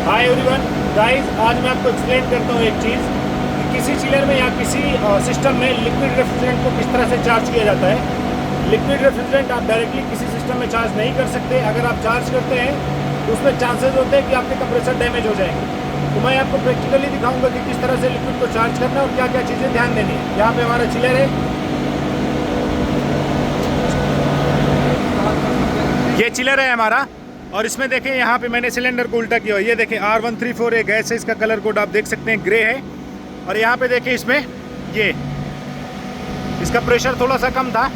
Hi everyone guys, आज मैं आपको एक्सप्लेन करता हूँ एक चीज़ कि किसी चिलर में या किसी सिस्टम में लिक्विड रेफ्रिजरेंट को किस तरह से चार्ज किया जाता है। लिक्विड रेफ्रिजरेंट आप डायरेक्टली किसी सिस्टम में चार्ज नहीं कर सकते। अगर आप चार्ज करते हैं तो उसमें चांसेस होते हैं कि आपके कंप्रेसर डैमेज हो जाएंगे। तो मैं आपको प्रैक्टिकली दिखाऊंगा कि किस तरह से लिक्विड को चार्ज करना है और क्या क्या चीज़ें ध्यान देनी है। यहाँ पे हमारा चिलर है, ये चिलर है हमारा, और इसमें देखें यहाँ पे मैंने सिलेंडर को उल्टा किया हुआ। ये देखें R134 है, गैस है, इसका कलर कोड आप देख सकते हैं ग्रे है। और यहाँ पे देखें इसमें ये इसका प्रेशर थोड़ा सा कम था,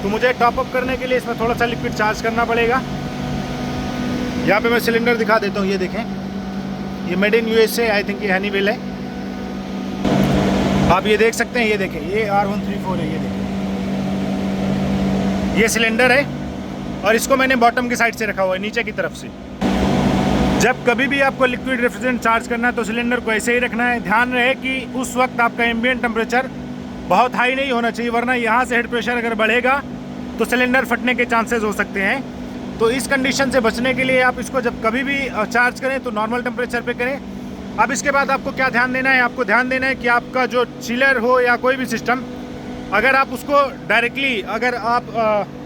तो मुझे टॉप अप करने के लिए इसमें थोड़ा सा लिक्विड चार्ज करना पड़ेगा। यहाँ पे मैं सिलेंडर दिखा देता हूँ। ये देखें, ये made in USA, I think ये हनीवेल है। आप ये देख सकते हैं, ये देखें ये R134 है। ये देखें ये सिलेंडर है और इसको मैंने बॉटम की साइड से रखा हुआ है, नीचे की तरफ से। जब कभी भी आपको लिक्विड रेफ्रिजरेंट चार्ज करना है तो सिलेंडर को ऐसे ही रखना है। ध्यान रहे कि उस वक्त आपका एम्बिएंट टेम्परेचर बहुत हाई नहीं होना चाहिए, वरना यहाँ से हेड प्रेशर अगर बढ़ेगा तो सिलेंडर फटने के चांसेस हो सकते हैं। तो इस कंडीशन से बचने के लिए आप इसको जब कभी भी चार्ज करें तो नॉर्मल टेम्परेचर पर करें। अब इसके बाद आपको क्या ध्यान देना है, आपको ध्यान देना है कि आपका जो चिलर हो या कोई भी सिस्टम, अगर आप उसको डायरेक्टली, अगर आप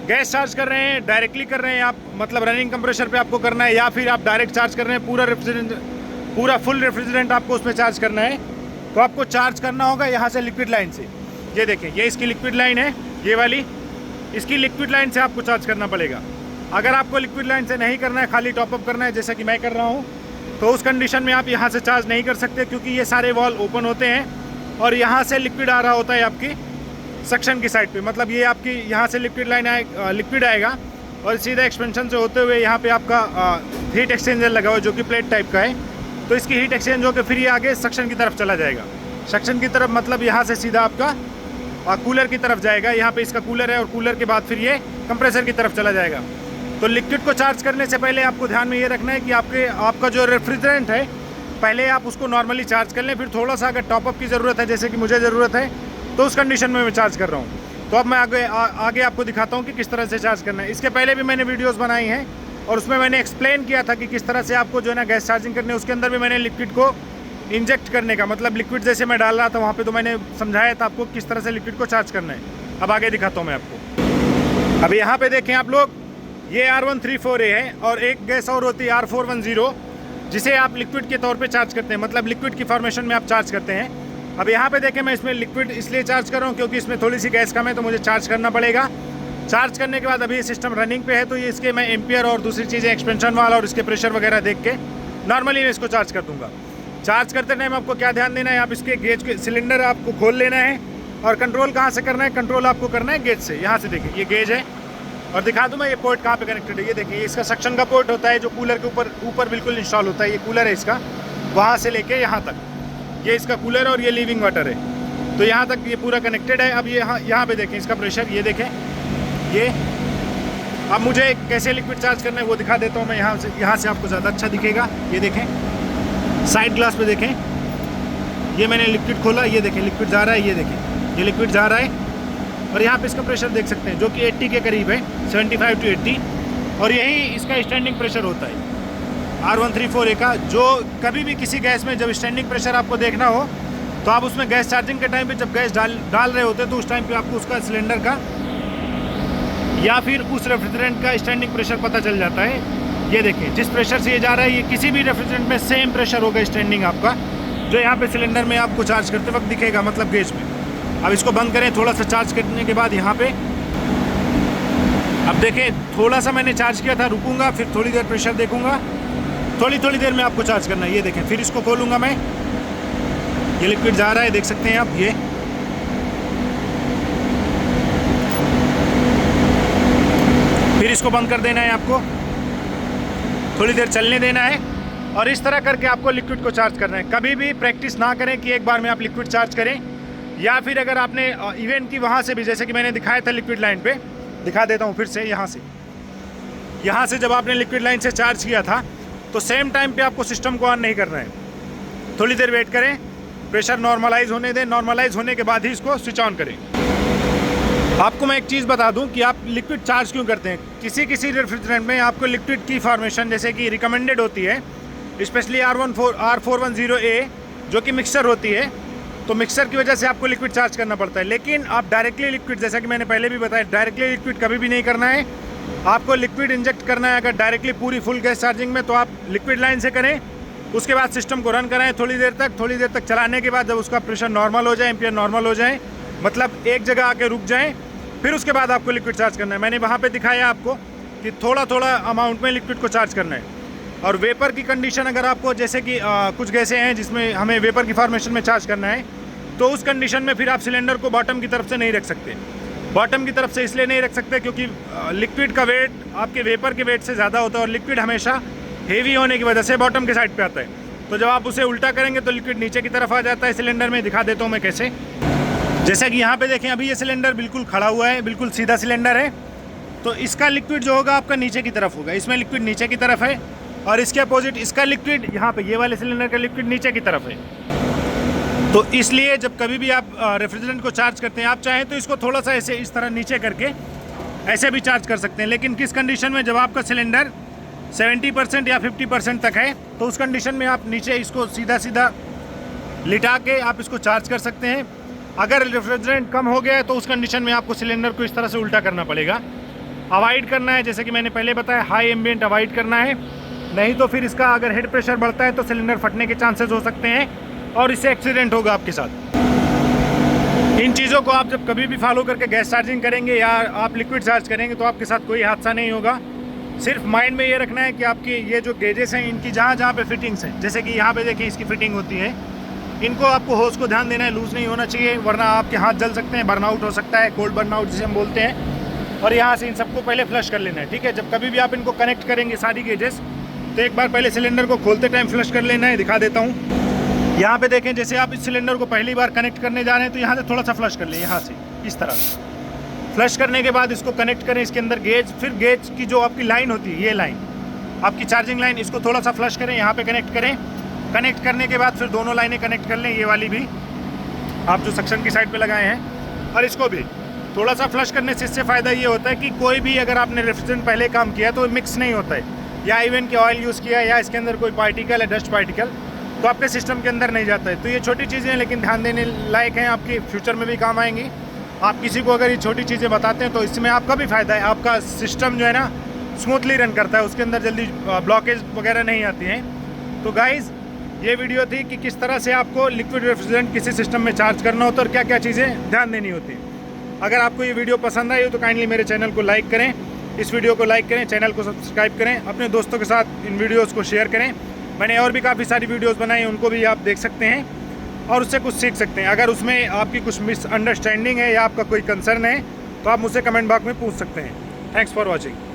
गैस चार्ज कर रहे हैं, डायरेक्टली कर रहे हैं आप, मतलब रनिंग कंप्रेसर पे आपको करना है, या फिर आप डायरेक्ट चार्ज कर रहे हैं, पूरा फुल रेफ्रिजरेंट आपको उसमें चार्ज करना है, तो आपको चार्ज करना होगा यहाँ से लिक्विड लाइन से। ये देखें, ये इसकी लिक्विड लाइन है, ये वाली, इसकी लिक्विड लाइन से आपको चार्ज करना पड़ेगा। अगर आपको लिक्विड लाइन से नहीं करना है, खाली टॉपअप करना है जैसा कि मैं कर रहा हूँ, तो उस कंडीशन में आप यहाँ से चार्ज नहीं कर सकते, क्योंकि ये सारे वॉल ओपन होते हैं और यहाँ से लिक्विड आ रहा होता है आपकी सक्शन की साइड पे। मतलब ये आपकी यहाँ से लिक्विड लाइन लिक्विड आएगा और सीधा एक्सपेंशन से होते हुए यहाँ पे आपका हीट एक्सचेंजर लगा हुआ है जो कि प्लेट टाइप का है। तो इसकी हीट एक्सचेंज होकर फिर ये आगे सक्शन की तरफ चला जाएगा। सक्शन की तरफ मतलब यहाँ से सीधा आपका कूलर की तरफ जाएगा। यहाँ पे इसका कूलर है और कूलर के बाद फिर ये कंप्रेसर की तरफ चला जाएगा। तो लिक्विड को चार्ज करने से पहले आपको ध्यान में ये रखना है कि आपका जो रेफ्रिजरेंट है, पहले आप उसको नॉर्मली चार्ज कर लें। फिर थोड़ा सा अगर टॉपअप की ज़रूरत है, जैसे कि मुझे ज़रूरत है, तो उस कंडीशन में मैं चार्ज कर रहा हूँ। तो अब मैं आगे आपको दिखाता हूँ कि किस तरह से चार्ज करना है। इसके पहले भी मैंने वीडियोस बनाई हैं और उसमें मैंने एक्सप्लेन किया था कि किस तरह से आपको जो है ना गैस चार्जिंग करनी है। उसके अंदर भी मैंने लिक्विड को इंजेक्ट करने का, मतलब लिक्विड जैसे मैं डाल रहा था वहाँ पे, तो मैंने समझाया था आपको किस तरह से लिक्विड को चार्ज करना है। अब आगे दिखाता हूँ मैं आपको। अब यहाँ पे देखें आप लोग, ये R134A है और एक गैस और होती है R410, जिसे आप लिक्विड के तौर पर चार्ज करते हैं, मतलब लिक्विड की फॉर्मेशन में आप चार्ज करते हैं। अब यहाँ पे देखें, मैं इसमें लिक्विड इसलिए चार्ज कर रहा हूँ क्योंकि इसमें थोड़ी सी गैस कम है, तो मुझे चार्ज करना पड़ेगा। चार्ज करने के बाद अभी ये सिस्टम रनिंग पे है, तो ये इसके मैं एम्पियर और दूसरी चीज़ें एक्सपेंशन वाला और इसके प्रेशर वगैरह देख के नॉर्मली मैं इसको चार्ज कर दूँगा। चार्ज करते टाइम आपको क्या ध्यान देना है, आप इसके गेज के सिलेंडर आपको खोल लेना है और कंट्रोल कहाँ से करना है, कंट्रोल आपको करना है गेज से। यहाँ से देखिए ये गेज है और दिखा दूँ मैं ये पोर्ट कहाँ पर कनेक्टेड है। ये देखिए, इसका सक्शन का पोर्ट होता है जो कूलर के ऊपर बिल्कुल इंस्टॉल होता है। ये कूलर है इसका, वहाँ से लेके यहाँ तक ये इसका कूलर और ये लीविंग वाटर है, तो यहाँ तक ये पूरा कनेक्टेड है। अब ये यहाँ पे देखें इसका प्रेशर, ये देखें ये। अब मुझे कैसे लिक्विड चार्ज करना है वो दिखा देता हूँ मैं। यहाँ से आपको ज़्यादा अच्छा दिखेगा। ये देखें, साइड ग्लास पे देखें, ये मैंने लिक्विड खोला, ये देखें लिक्विड जा रहा है। ये देखें, ये लिक्विड जा रहा है और यहाँ पर इसका प्रेशर देख सकते हैं जो कि 80 के करीब है, 75 to 80, और यही इसका स्टैंडिंग प्रेशर होता है R134A का। जो कभी भी किसी गैस में जब स्टैंडिंग प्रेशर आपको देखना हो, तो आप उसमें गैस चार्जिंग के टाइम पे जब गैस डाल रहे होते हैं, तो उस टाइम पे आपको उसका सिलेंडर का या फिर उस रेफ्रिजरेंट का स्टैंडिंग प्रेशर पता चल जाता है। ये देखिए, जिस प्रेशर से ये जा रहा है, ये किसी भी रेफ्रिजरेंट में सेम प्रेशर होगा स्टैंडिंग आपका, जो यहाँ पे सिलेंडर में आपको चार्ज करते वक्त दिखेगा, मतलब गेज में। अब इसको बंद करें, थोड़ा सा चार्ज करने के बाद यहाँ पे अब देखें, थोड़ा सा मैंने चार्ज किया था, रुकूंगा, फिर थोड़ी देर प्रेशर देखूंगा, थोड़ी देर में आपको चार्ज करना है। ये देखें, फिर इसको खोलूंगा मैं, ये लिक्विड जा रहा है, देख सकते हैं आप। ये फिर इसको बंद कर देना है आपको, थोड़ी देर चलने देना है और इस तरह करके आपको लिक्विड को चार्ज करना है। कभी भी प्रैक्टिस ना करें कि एक बार में आप लिक्विड चार्ज करें, या फिर अगर आपने इवेंट की वहाँ से भी, जैसे कि मैंने दिखाया था लिक्विड लाइन पे, दिखा देता हूँ फिर से। यहाँ से जब आपने लिक्विड लाइन से चार्ज किया था, तो सेम टाइम पे आपको सिस्टम को ऑन नहीं करना है, थोड़ी देर वेट करें, प्रेशर नॉर्मलाइज होने दें, नॉर्मलाइज होने के बाद ही इसको स्विच ऑन करें। आपको मैं एक चीज़ बता दूं कि आप लिक्विड चार्ज क्यों करते हैं। किसी रेफ्रिजरेंट में आपको लिक्विड की फॉर्मेशन जैसे कि रिकमेंडेड होती है स्पेशली R410A जो कि मिक्सर होती है, तो मिक्सर की वजह से आपको लिक्विड चार्ज करना पड़ता है। लेकिन आप डायरेक्टली लिक्विड, जैसा कि मैंने पहले भी बताया, डायरेक्टली लिक्विड कभी भी नहीं करना है। आपको लिक्विड इंजेक्ट करना है अगर डायरेक्टली पूरी फुल गैस चार्जिंग में, तो आप लिक्विड लाइन से करें। उसके बाद सिस्टम को रन कराएं थोड़ी देर तक चलाने के बाद जब उसका प्रेशर नॉर्मल हो जाए, एम्पियर नॉर्मल हो जाए, मतलब एक जगह आके रुक जाएं, फिर उसके बाद आपको लिक्विड चार्ज करना है। मैंने वहाँ पे दिखाया आपको कि थोड़ा थोड़ा अमाउंट में लिक्विड को चार्ज करना है। और वेपर की कंडीशन अगर आपको, जैसे कि कुछ गैसें हैं जिसमें हमें वेपर की फॉर्मेशन में चार्ज करना है, तो उस कंडीशन में फिर आप सिलेंडर को बॉटम की तरफ से नहीं रख सकते। बॉटम की तरफ से इसलिए नहीं रख सकते क्योंकि लिक्विड का वेट आपके वेपर के वेट से ज़्यादा होता है और लिक्विड हमेशा हेवी होने की वजह से बॉटम के साइड पे आता है। तो जब आप उसे उल्टा करेंगे तो लिक्विड नीचे की तरफ आ जाता है सिलेंडर में। दिखा देता हूँ मैं कैसे। जैसा कि यहाँ पे देखें, अभी ये सिलेंडर बिल्कुल खड़ा हुआ है, बिल्कुल सीधा सिलेंडर है, तो इसका लिक्विड जो होगा आपका नीचे की तरफ होगा। इसमें लिक्विड नीचे की तरफ है और इसके अपोजिट इसका लिक्विड, यहाँ पे ये वाले सिलेंडर का लिक्विड नीचे की तरफ है। तो इसलिए जब कभी भी आप रेफ्रिजरेंट को चार्ज करते हैं, आप चाहें तो इसको थोड़ा सा ऐसे इस तरह नीचे करके ऐसे भी चार्ज कर सकते हैं। लेकिन किस कंडीशन में, जब आपका सिलेंडर 70% या 50% तक है, तो उस कंडीशन में आप नीचे इसको सीधा सीधा लिटा के आप इसको चार्ज कर सकते हैं। अगर रेफ्रिजरेंट कम हो गया है तो उस कंडीशन में आपको सिलेंडर को इस तरह से उल्टा करना पड़ेगा। अवॉइड करना है, जैसे कि मैंने पहले बताया, हाई एम्बिएंट अवॉइड करना है, नहीं तो फिर इसका अगर हेड प्रेशर बढ़ता है तो सिलेंडर फटने के चांसेस हो सकते हैं और इससे एक्सीडेंट होगा आपके साथ। इन चीज़ों को आप जब कभी भी फॉलो करके गैस चार्जिंग करेंगे या आप लिक्विड चार्ज करेंगे तो आपके साथ कोई हादसा नहीं होगा। सिर्फ माइंड में ये रखना है कि आपकी ये जो गेजेस हैं, इनकी जहाँ जहाँ पे फिटिंग्स हैं, जैसे कि यहाँ पे देखिए इसकी फिटिंग होती है, इनको आपको होस को ध्यान देना है, लूज़ नहीं होना चाहिए, वरना आपके हाथ जल सकते हैं, बर्नआउट हो सकता है, कोल्ड बर्नआउट जिसे हम बोलते हैं। और यहाँ से इन सबको पहले फ्लश कर लेना है, ठीक है। जब कभी भी आप इनको कनेक्ट करेंगे सारी गेजेस, तो एक बार पहले सिलेंडर को खोलते टाइम फ्लश कर लेना है। दिखा देता हूँ। यहाँ पे देखें, जैसे आप इस सिलेंडर को पहली बार कनेक्ट करने जा रहे हैं तो यहाँ से थोड़ा सा फ्लश कर लें, यहाँ से इस तरह। फ्लश करने के बाद इसको कनेक्ट करें इसके अंदर गेज, फिर गेज की जो आपकी लाइन होती है, ये लाइन आपकी चार्जिंग लाइन, इसको थोड़ा सा फ्लश करें, यहाँ पे कनेक्ट करें। कनेक्ट करने के बाद फिर दोनों लाइनें कनेक्ट कर लें, ये वाली भी आप जो सक्शन की साइड पे लगाए हैं, और इसको भी थोड़ा सा फ्लश करने से इससे फ़ायदा ये होता है कि कोई भी अगर आपने रेफ्रिजरेंट पहले काम किया तो मिक्स नहीं होता है, या इवन कि ऑयल यूज़ किया या इसके अंदर कोई पार्टिकल है, डस्ट पार्टिकल, तो आपके सिस्टम के अंदर नहीं जाता है। तो ये छोटी चीज़ें हैं लेकिन ध्यान देने लायक हैं, आपकी फ्यूचर में भी काम आएंगी। आप किसी को अगर ये छोटी चीज़ें बताते हैं तो इसमें आपका भी फ़ायदा है, आपका सिस्टम जो है ना स्मूथली रन करता है, उसके अंदर जल्दी ब्लॉकेज वगैरह नहीं आती हैं। तो गाइज़, ये वीडियो थी कि किस तरह से आपको लिक्विड रेफ्रिजरेंट किसी सिस्टम में चार्ज करना होता है और क्या क्या चीज़ें ध्यान देनी होती है। अगर आपको ये वीडियो पसंद आई हो तो काइंडली मेरे चैनल को लाइक करें, इस वीडियो को लाइक करें, चैनल को सब्सक्राइब करें, अपने दोस्तों के साथ इन वीडियोज़ को शेयर करें। मैंने और भी काफ़ी सारी वीडियोज़ बनाई हैं, उनको भी आप देख सकते हैं और उससे कुछ सीख सकते हैं। अगर उसमें आपकी कुछ मिसअंडरस्टैंडिंग है या आपका कोई कंसर्न है तो आप मुझसे कमेंट बॉक्स में पूछ सकते हैं। Thanks for watching.